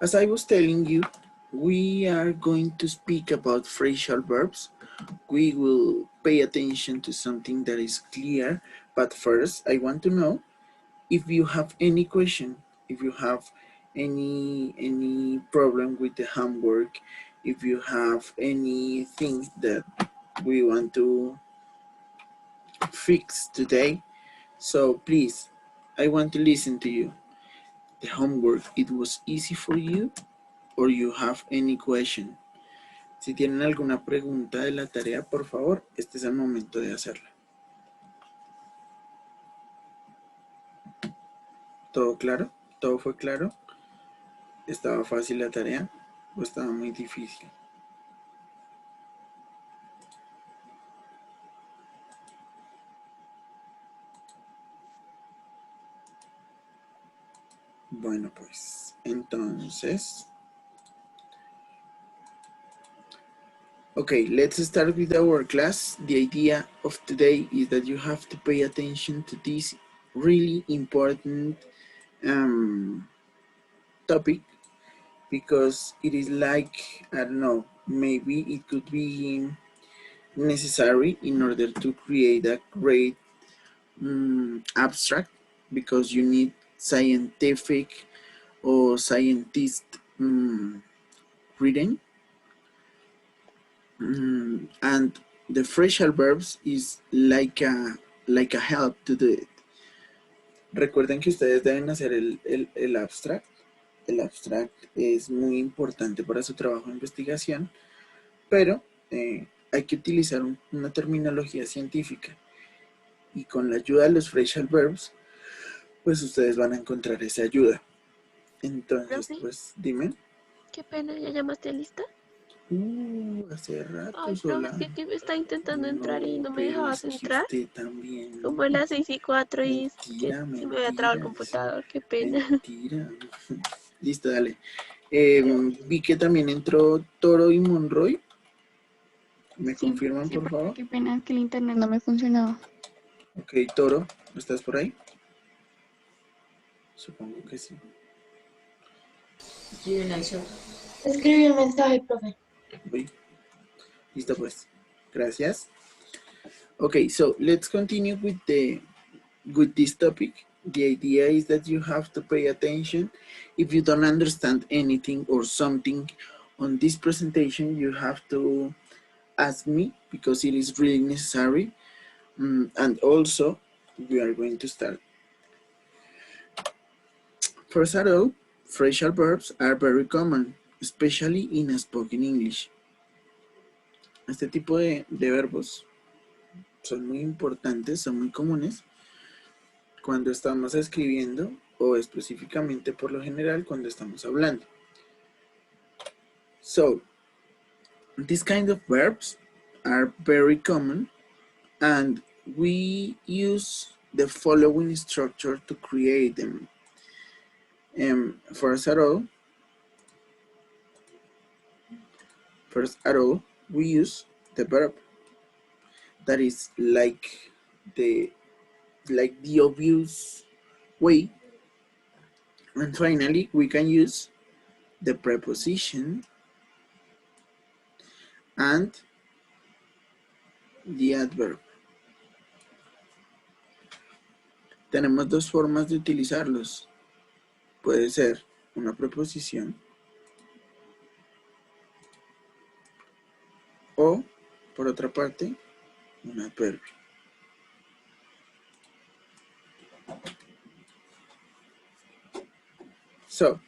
As I was telling you, we are going to speak about phrasal verbs. We will pay attention to something that is clear, but first I want to know if you have any question, if you have any problem with the homework, if you have anything that we want to fix today. So please, I want to listen to you. The homework, it was easy for you or you have any question? Si tienen alguna pregunta de la tarea, por favor, este es el momento de hacerla. ¿Todo claro? ¿Todo fue claro? ¿Estaba fácil la tarea o estaba muy difícil? Bueno, pues, entonces... Okay, let's start with our class. The idea of today is that you have to pay attention to this really important topic because it is like, I don't know, maybe it could be necessary in order to create a great abstract because you need scientific or scientist reading. And the phrasal verbs is like a help to do it. Recuerden que ustedes deben hacer el abstract. El abstract es muy importante para su trabajo de investigación, pero hay que utilizar una terminología científica. Y con la ayuda de los phrasal verbs, pues ustedes van a encontrar esa ayuda. Entonces, ¿Profe? pues, dime. Qué pena, ¿ya llamaste lista? Hace rato, Ay, Sola. profe, es que me está intentando entrar y no me pero dejabas es que entrar. usted también. Como a las 6:04 y que Mentira, se me había trabado el mentira. computador, qué pena. Mentira. Listo, dale. Vi que también entró Toro y Monroy. ¿Me Sí, confirman, sí, por favor? qué pena que el internet no me funcionaba. Ok, Toro, ¿estás por ahí? Supongo que sí. Escribí un mensaje, profe. Uy. Listo, pues. Gracias. Okay, so let's continue with this topic. The idea is that you have to pay attention. If you don't understand anything or something on this presentation, you have to ask me because it is really necessary. And also, we are going to start. First of all, phrasal verbs are very common, especially in spoken English. Este tipo de verbos son muy importantes, son muy comunes cuando estamos escribiendo o específicamente por lo general cuando estamos hablando. So, these kind of verbs are very common and we use the following structure to create them. First of all, we use the verb that is like the obvious way. And finally, we can use the preposition and the adverb. Tenemos dos formas de utilizarlos. Puede ser una preposición o, por otra parte, un adverbio. So,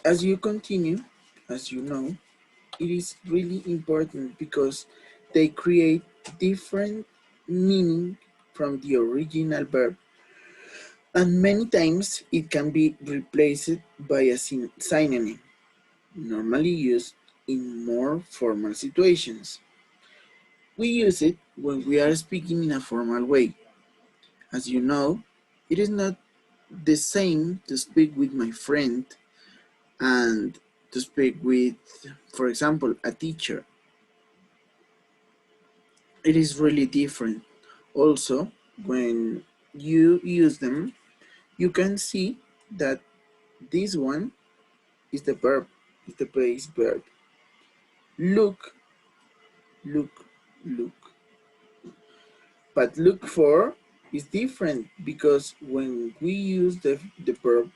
as you continue, as you know, it is really important because they create different meaning from the original verb. And many times it can be replaced by a synonym, normally used in more formal situations. We use it when we are speaking in a formal way. As you know, it is not the same to speak with my friend and to speak with, for example, a teacher. It is really different. Also, when you use them, you can see that this one is the verb, is the base verb. Look, look, look. But look for is different because when we use the verb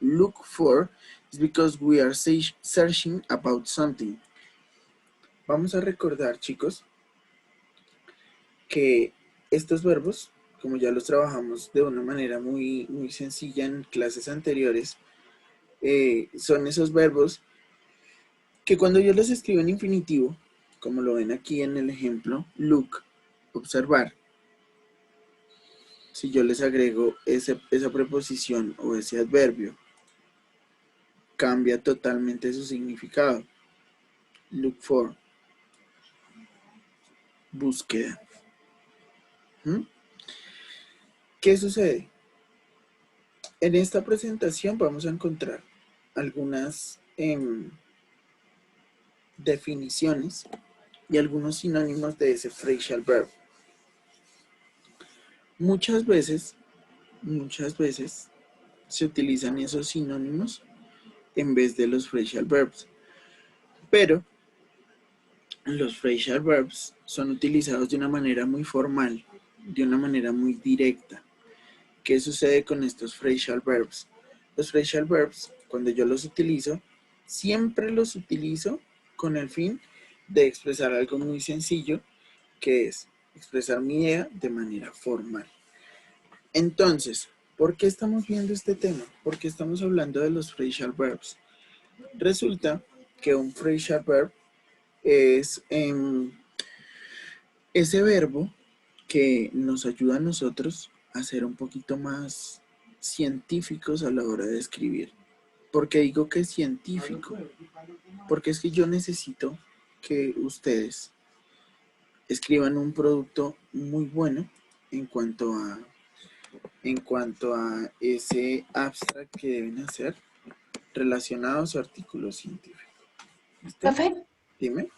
look for, is because we are searching about something. Vamos a recordar, chicos, que estos verbos, como ya los trabajamos de una manera muy sencilla en clases anteriores, son esos verbos que cuando yo los escribo en infinitivo, como lo ven aquí en el ejemplo, look, observar, si yo les agrego esa preposición o ese adverbio, cambia totalmente su significado. Look for, búsqueda. ¿Qué sucede? En esta presentación vamos a encontrar algunas definiciones y algunos sinónimos de ese phrasal verb. Muchas veces se utilizan esos sinónimos en vez de los phrasal verbs, pero los phrasal verbs son utilizados de una manera muy formal, de una manera muy directa. ¿Qué sucede con estos phrasal verbs? Los phrasal verbs, cuando yo los utilizo, siempre los utilizo con el fin de expresar algo muy sencillo, que es expresar mi idea de manera formal. Entonces, ¿por qué estamos viendo este tema? ¿Por qué estamos hablando de los phrasal verbs? Resulta que un phrasal verb es ese verbo que nos ayuda a nosotros a ser un poquito más científicos a la hora de escribir. ¿Por qué digo que es científico? Porque es que yo necesito que ustedes escriban un producto muy bueno en cuanto a ese abstract que deben hacer relacionado a su artículo científico. ¿Listo? Profe, Dime.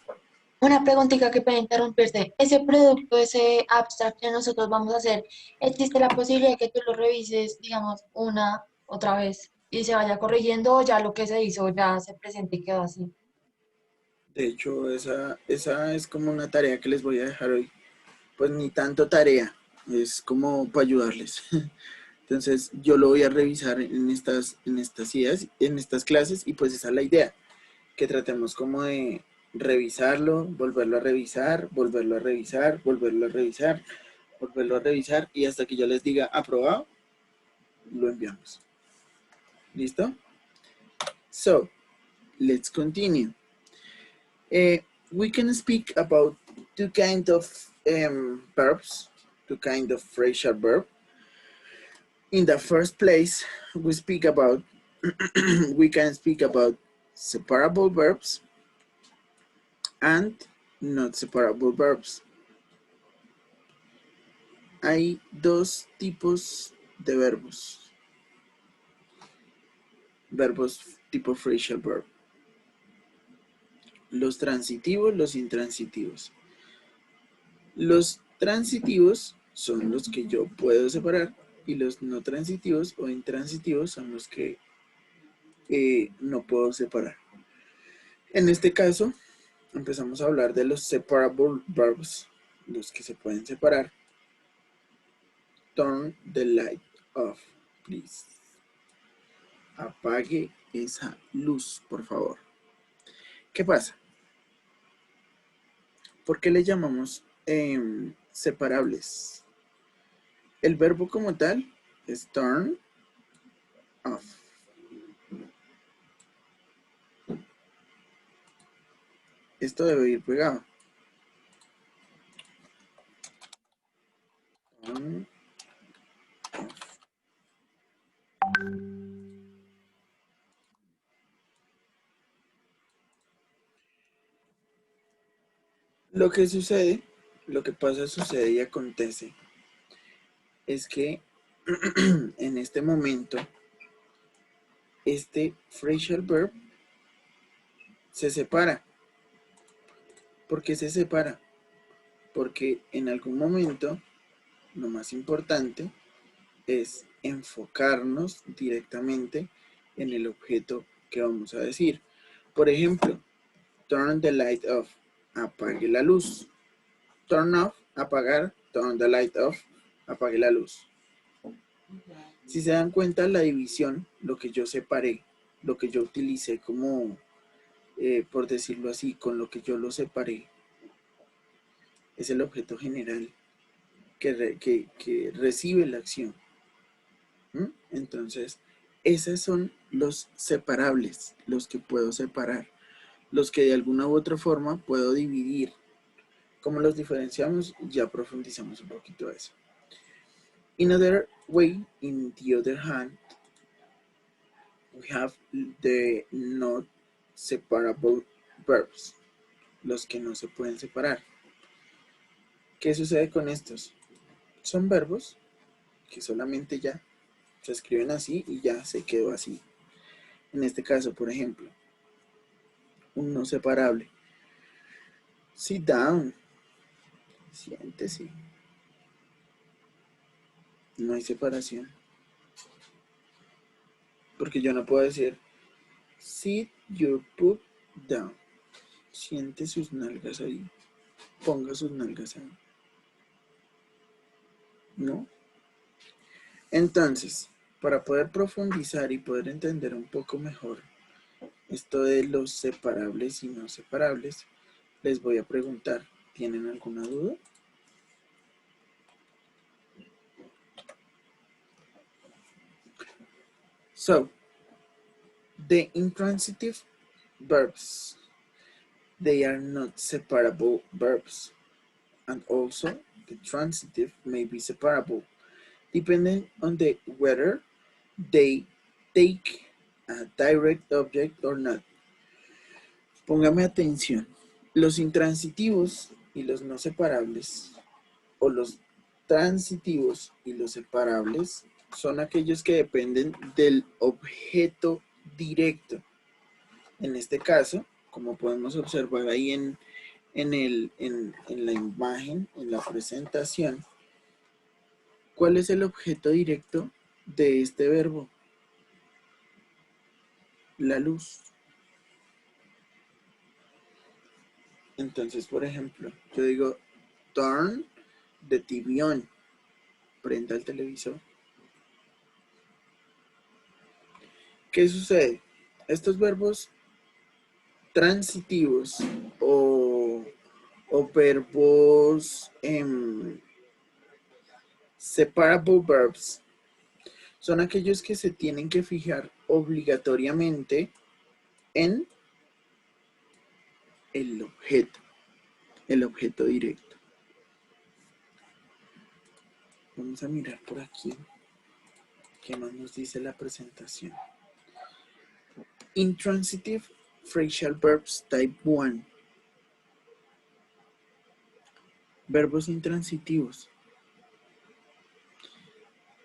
una preguntita que puede interrumpirte. Ese producto, ese abstract que nosotros vamos a hacer, ¿existe la posibilidad de que tú lo revises, digamos, una, otra vez y se vaya corrigiendo o ya lo que se hizo ya se presente y quedó así? De hecho, esa es como una tarea que les voy a dejar hoy. Pues ni tanto tarea, es como para ayudarles. Entonces yo lo voy a revisar en estas ideas, en estas clases, y pues esa es la idea, que tratemos como de revisarlo, volverlo a revisar, volverlo a revisar, volverlo a revisar, volverlo a revisar, y hasta que yo les diga aprobado, lo enviamos. ¿Listo? So, let's continue. We can speak about two kinds of verbs, two kinds of phrasal verb. In the first place, we can speak about separable verbs and not separable verbs. Hay dos tipos de verbos. Verbos tipo phrasal verb. Los transitivos, los intransitivos. Los transitivos son los que yo puedo separar y los no transitivos o intransitivos son los que no puedo separar. En este caso, empezamos a hablar de los separable verbs, los que se pueden separar. Turn the light off, please. Apague esa luz, por favor. ¿Qué pasa? ¿Por qué le llamamos separables? El verbo como tal es turn off. Esto debe ir pegado. Turn off. Lo que sucede, lo que pasa, sucede y acontece es que en este momento este phrasal verb se separa. ¿Por qué se separa? Porque en algún momento lo más importante es enfocarnos directamente en el objeto que vamos a decir. Por ejemplo, turn the light off, apague la luz. Turn off, apagar, turn the light off, apague la luz. Si se dan cuenta, la división, lo que yo separé, lo que yo utilicé como, por decirlo así, con lo que yo lo separé, es el objeto general que recibe la acción. ¿Mm? Entonces, esos son los separables, los que puedo separar, los que de alguna u otra forma puedo dividir. ¿Cómo los diferenciamos? Ya profundizamos un poquito eso. In other the other hand, we have the not separable verbs, los que no se pueden separar. ¿Qué sucede con estos? Son verbos que solamente ya se escriben así y ya se quedó así. En este caso, por ejemplo, un no separable. Sit down. Siéntese. No hay separación. Porque yo no puedo decir sit your butt down. Siente sus nalgas ahí. Ponga sus nalgas ahí. ¿No? Entonces, para poder profundizar y poder entender un poco mejor esto de los separables y no separables, les voy a preguntar, ¿tienen alguna duda? So, the intransitive verbs, they are not separable verbs, and also the transitive may be separable, depending on the whether they take a direct object or not. Póngame atención. Los intransitivos y los no separables, o los transitivos y los separables, son aquellos que dependen del objeto directo. En este caso, como podemos observar ahí en la imagen, en la presentación, ¿cuál es el objeto directo de este verbo? La luz. Entonces, por ejemplo, yo digo turn the TV on. Prenda el televisor. ¿Qué sucede? Estos verbos transitivos o verbos separable verbs son aquellos que se tienen que fijar obligatoriamente en el objeto directo. Vamos a mirar por aquí qué más nos dice la presentación. Intransitive phrasal verbs type 1. Verbos intransitivos.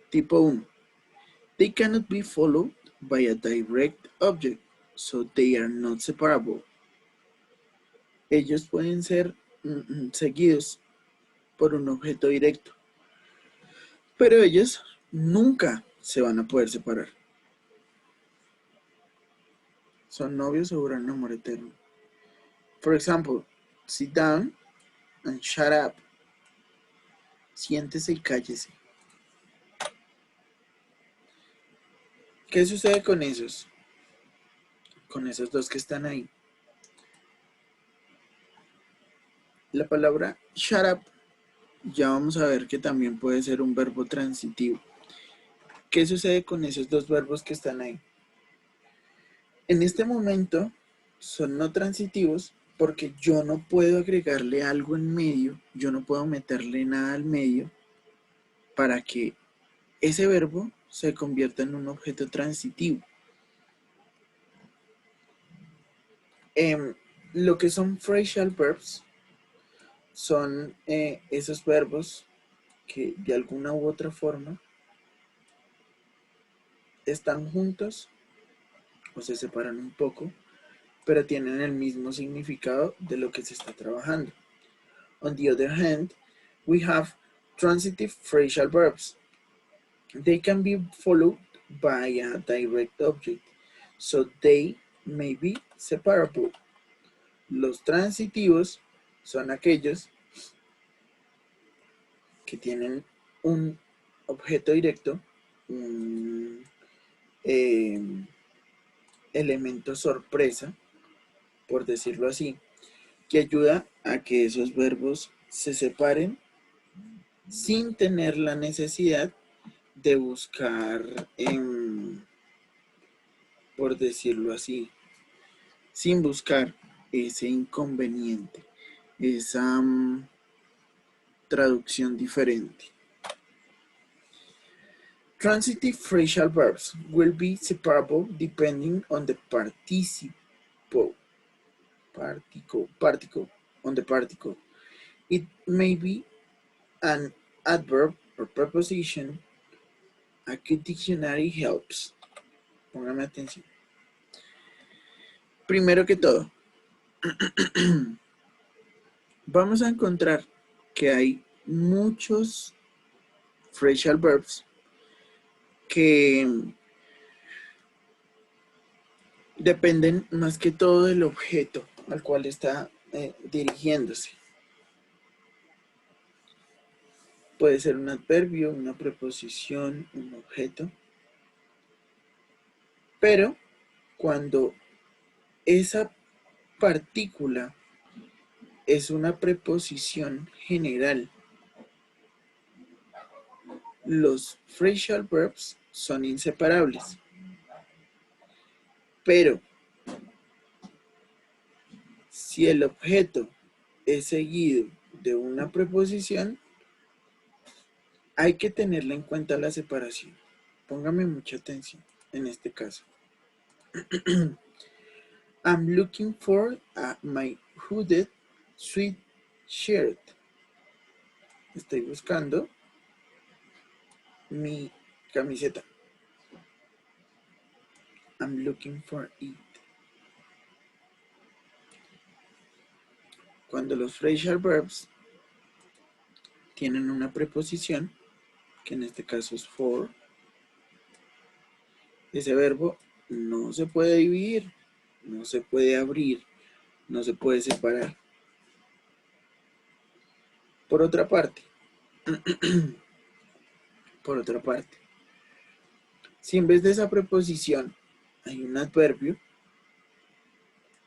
Tipo 1. They cannot be followed by a direct object, so they are not separable. Ellos pueden ser seguidos por un objeto directo, pero ellos nunca se van a poder separar. Son novios o duran amor eterno. For example, sit down and shut up. Siéntese y cállese. ¿Qué sucede con esos? Con esos dos que están ahí. La palabra shut up, ya vamos a ver que también puede ser un verbo transitivo. ¿Qué sucede con esos dos verbos que están ahí? En este momento son no transitivos porque yo no puedo agregarle algo en medio, yo no puedo meterle nada al medio para que ese verbo se convierta en un objeto transitivo. Lo que son phrasal verbs son esos verbos que de alguna u otra forma están juntos o se separan un poco, pero tienen el mismo significado de lo que se está trabajando. On the other hand, we have Transitive phrasal verbs. They can be followed by a direct object, so they may be separable. Los transitivos son aquellos que tienen un objeto directo, un elemento sorpresa, por decirlo así, que ayuda a que esos verbos se separen sin tener la necesidad de buscar, por decirlo así, sin buscar ese inconveniente, esa traducción diferente. Transitive phrasal verbs will be separable depending on the particle, on the particle. It may be an adverb or preposition. A good dictionary helps. Póngame atención. Primero que todo, vamos a encontrar que hay muchos phrasal verbs que dependen más que todo del objeto al cual está dirigiéndose. Puede ser un adverbio, una preposición, un objeto. Pero cuando esa partícula es una preposición general, los phrasal verbs son inseparables. Pero si el objeto es seguido de una preposición, hay que tenerla en cuenta la separación. Póngame mucha atención en este caso. I'm looking for my hooded sweatshirt. Estoy buscando mi camiseta. I'm looking for it. Cuando los phrasal verbs tienen una preposición, que en este caso es for, ese verbo no se puede dividir, no se puede abrir, no se puede separar. Por otra parte, si en vez de esa preposición hay un adverbio,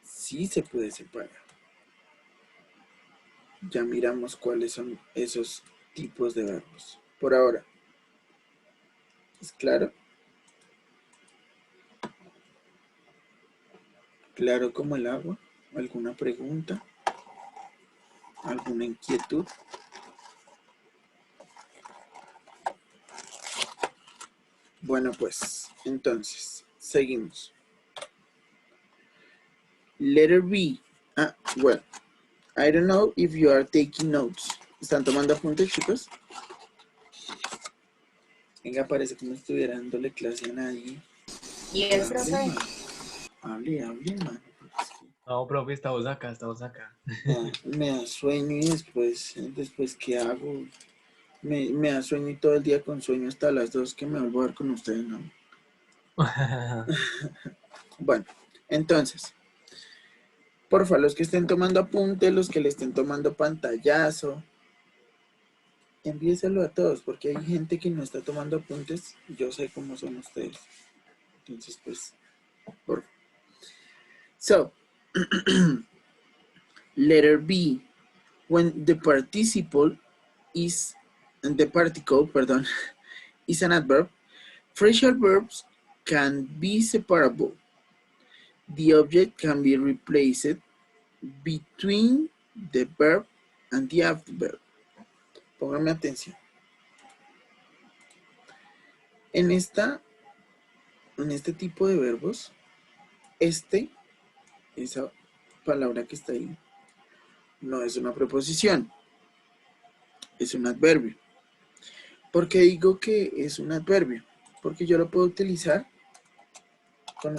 sí se puede separar. Ya miramos cuáles son esos tipos de verbos. Por ahora, ¿es claro? ¿Claro como el agua? ¿Alguna pregunta? ¿Alguna inquietud? Bueno, pues, entonces, seguimos. Letter B. Well, I don't know if you are taking notes. ¿Están tomando apuntes, chicos? Venga, parece como si estuviera dándole clase a nadie. Yes, profe. Hable, mano. No, profe, estamos acá. Me da sueño y después ¿qué hago? Me da sueño y todo el día con sueño hasta las 2 que me vuelvo a ver con ustedes, ¿no? Bueno, entonces, porfa, los que estén tomando apunte, los que le estén tomando pantallazo, envíeselo a todos, porque hay gente que no está tomando apuntes, yo sé cómo son ustedes. Entonces, pues, porfa. So, letter B, when the particle is an adverb, phrasal verbs can be separable. The object can be replaced between the verb and the adverb. Póngame atención. En este tipo de verbos, esa palabra que está ahí, no es una preposición, es un adverbio. ¿Por qué digo que es un adverbio? Porque yo lo puedo utilizar con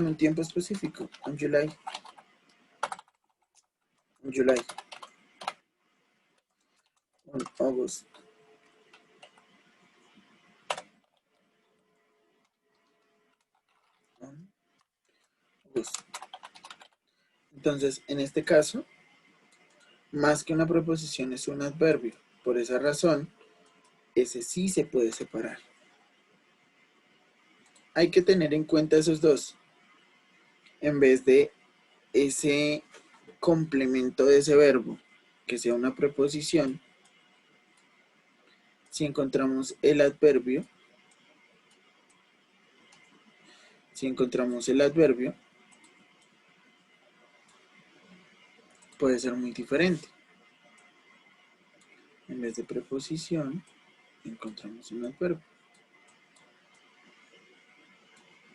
un tiempo específico. On July. on August. On August. Entonces, en este caso, más que una preposición es un adverbio. Por esa razón, ese sí se puede separar. Hay que tener en cuenta esos dos. En vez de ese complemento de ese verbo, que sea una preposición, si encontramos el adverbio, puede ser muy diferente. En vez de preposición, encontramos un adverbio.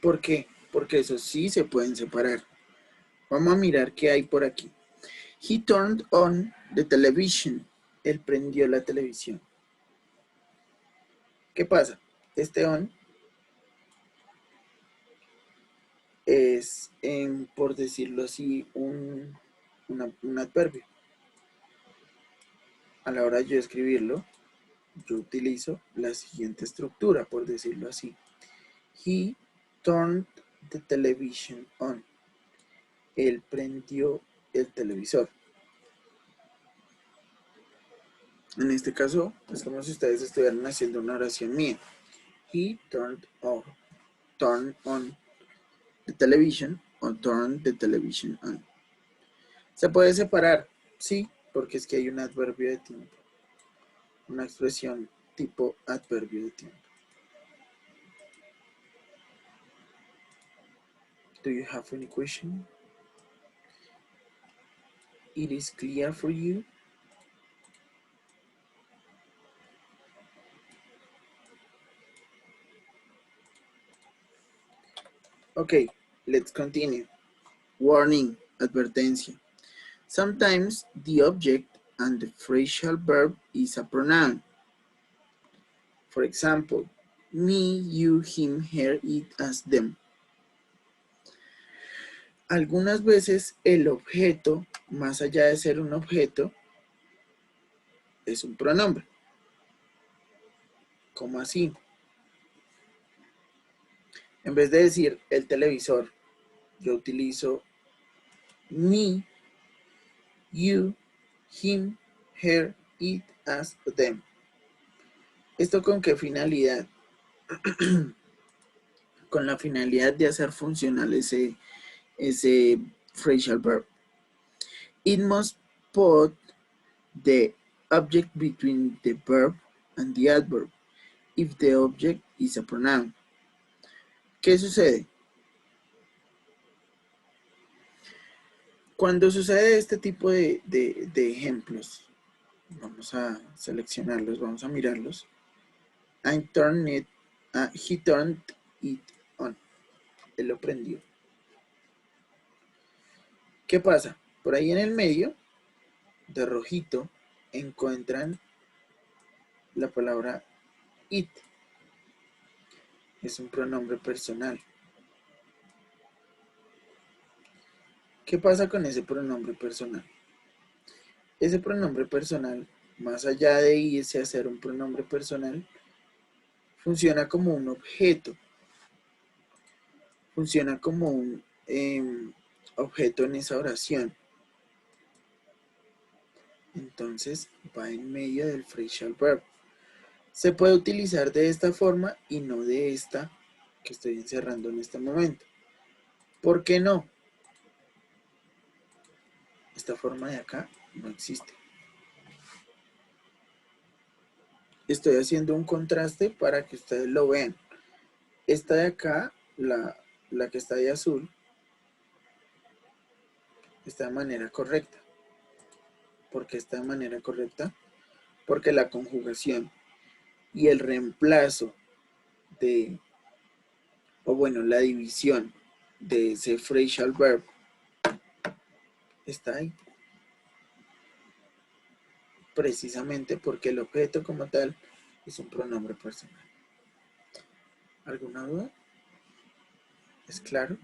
¿Por qué? Porque esos sí se pueden separar. Vamos a mirar qué hay por aquí. He turned on the television. Él prendió la televisión. ¿Qué pasa? Este on es, por decirlo así, un adverbio. A la hora de yo escribirlo, yo utilizo la siguiente estructura, por decirlo así. He turned the television on. Él prendió el televisor. En este caso, es como si ustedes estuvieran haciendo una oración mía. He turned on the television o turned the television on. ¿Se puede separar? Sí, porque es que hay un adverbio de tiempo. Una expresión tipo adverbio de tiempo. Do you have any question? It is clear for you? Okay, let's continue. Warning, advertencia. Sometimes the object and the phrasal verb is a pronoun. For example, me, you, him, her, it, us, them. Algunas veces el objeto, más allá de ser un objeto, es un pronombre. ¿Cómo así? En vez de decir el televisor, yo utilizo me, you, him, her, it, us, them. ¿Esto con qué finalidad? Con la finalidad de hacer funcional ese phrasal verb. It must put the object between the verb and the adverb if the object is a pronoun. ¿Qué sucede? Cuando sucede este tipo de ejemplos, vamos a seleccionarlos, vamos a mirarlos. He turned it on. Él lo prendió. ¿Qué pasa? Por ahí en el medio, de rojito, encuentran la palabra it. Es un pronombre personal. ¿Qué pasa con ese pronombre personal? Ese pronombre personal, más allá de irse a ser un pronombre personal, funciona como un objeto. Funciona como un objeto en esa oración. Entonces va en medio del phrasal verb. Se puede utilizar de esta forma y no de esta que estoy encerrando en este momento. ¿Por qué no? Esta forma de acá no existe. Estoy haciendo un contraste para que ustedes lo vean. Esta de acá, la que está de azul, está de manera correcta. ¿Por qué está de manera correcta? Porque la conjugación y el reemplazo la división de ese phrasal verb está ahí. Precisamente porque el objeto como tal es un pronombre personal. ¿Alguna duda? ¿Es claro?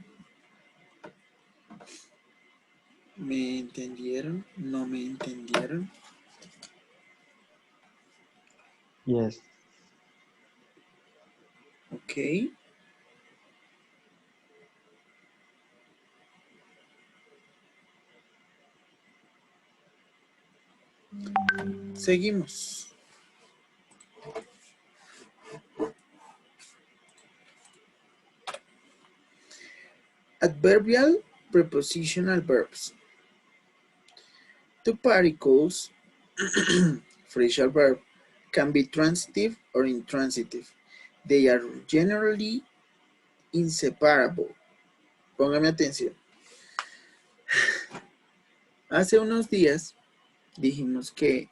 ¿Me entendieron? ¿No me entendieron? Yes. Ok. Seguimos. Adverbial prepositional verbs. Two particles, phrasal verb, can be transitive or intransitive. They are generally inseparable. Póngame atención. Hace unos días dijimos que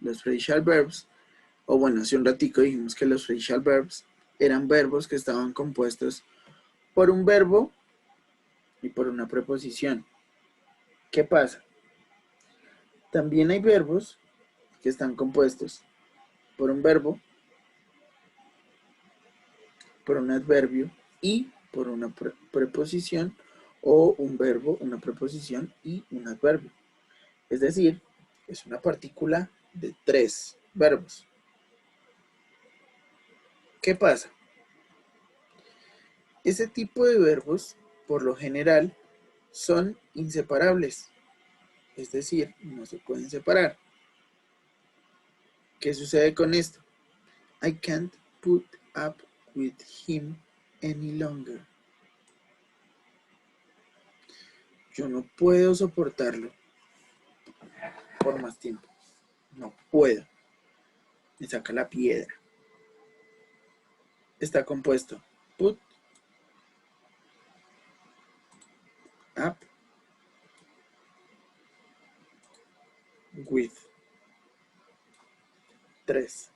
los phrasal verbs, o bueno, hace un ratico dijimos que los phrasal verbs eran verbos que estaban compuestos por un verbo y por una preposición. ¿Qué pasa? También hay verbos que están compuestos por un verbo, por un adverbio y por una preposición, o un verbo, una preposición y un adverbio. Es decir, es una partícula de 3 verbos. ¿Qué pasa? Ese tipo de verbos, por lo general, son inseparables. Es decir, no se pueden separar. ¿Qué sucede con esto? I can't put up with him any longer. Yo no puedo soportarlo por más tiempo. No puedo. Me saca la piedra. Está compuesto put up with 3.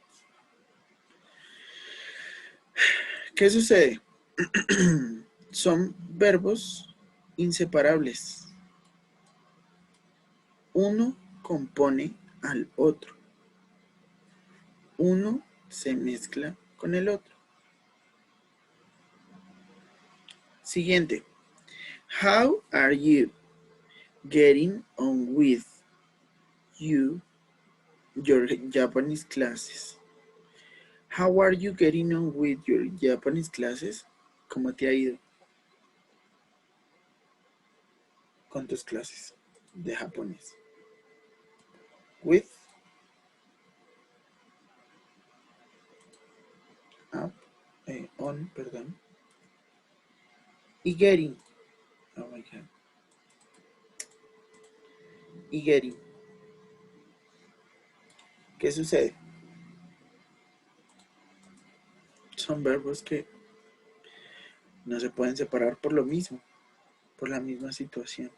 ¿Qué sucede? Son verbos inseparables. Uno compone al otro. Uno se mezcla con el otro. Siguiente. How are you getting on with your Japanese classes? How are you getting on with your Japanese classes? ¿Cómo te ha ido con tus clases de japonés? With, up, on, perdón. Y getting. Oh my God. Y getting. ¿Qué sucede? Son verbos que no se pueden separar por lo mismo, por la misma situación.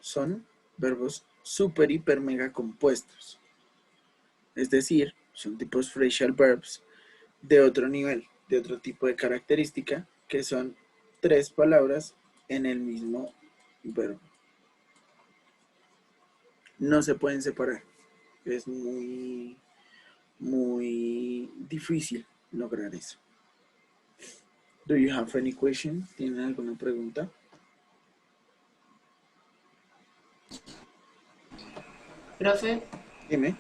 Son verbos super, hiper, mega compuestos. Es decir, son tipos phrasal verbs de otro nivel, de otro tipo de característica, que son 3 palabras en el mismo verbo. No se pueden separar. Es muy difícil lograr eso. Do you have any question? ¿Tienen alguna pregunta? Profe, Dime.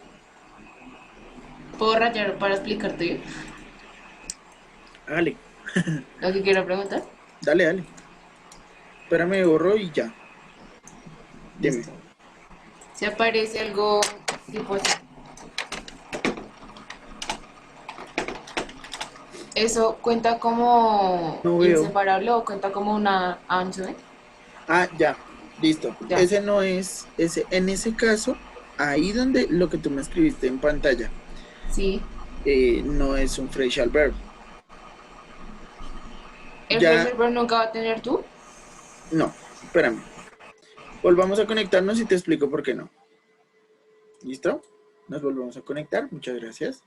¿puedo rayar para explicarte Dale, lo que quiero preguntar? dale. Espérame, borro y ya. Dime. Listo. Si aparece algo tipo así, ¿eso cuenta como No veo. inseparable o cuenta como una answer? Ah, ya. Listo. Ya. Ese no es, en ese caso, ahí donde lo que tú me escribiste en pantalla, Sí. no es un phrasal verb. ¿El Ya. phrasal verb nunca va a tener tú? No, espérame. Volvamos a conectarnos y te explico por qué no. ¿Listo? Nos volvemos a conectar. Muchas gracias.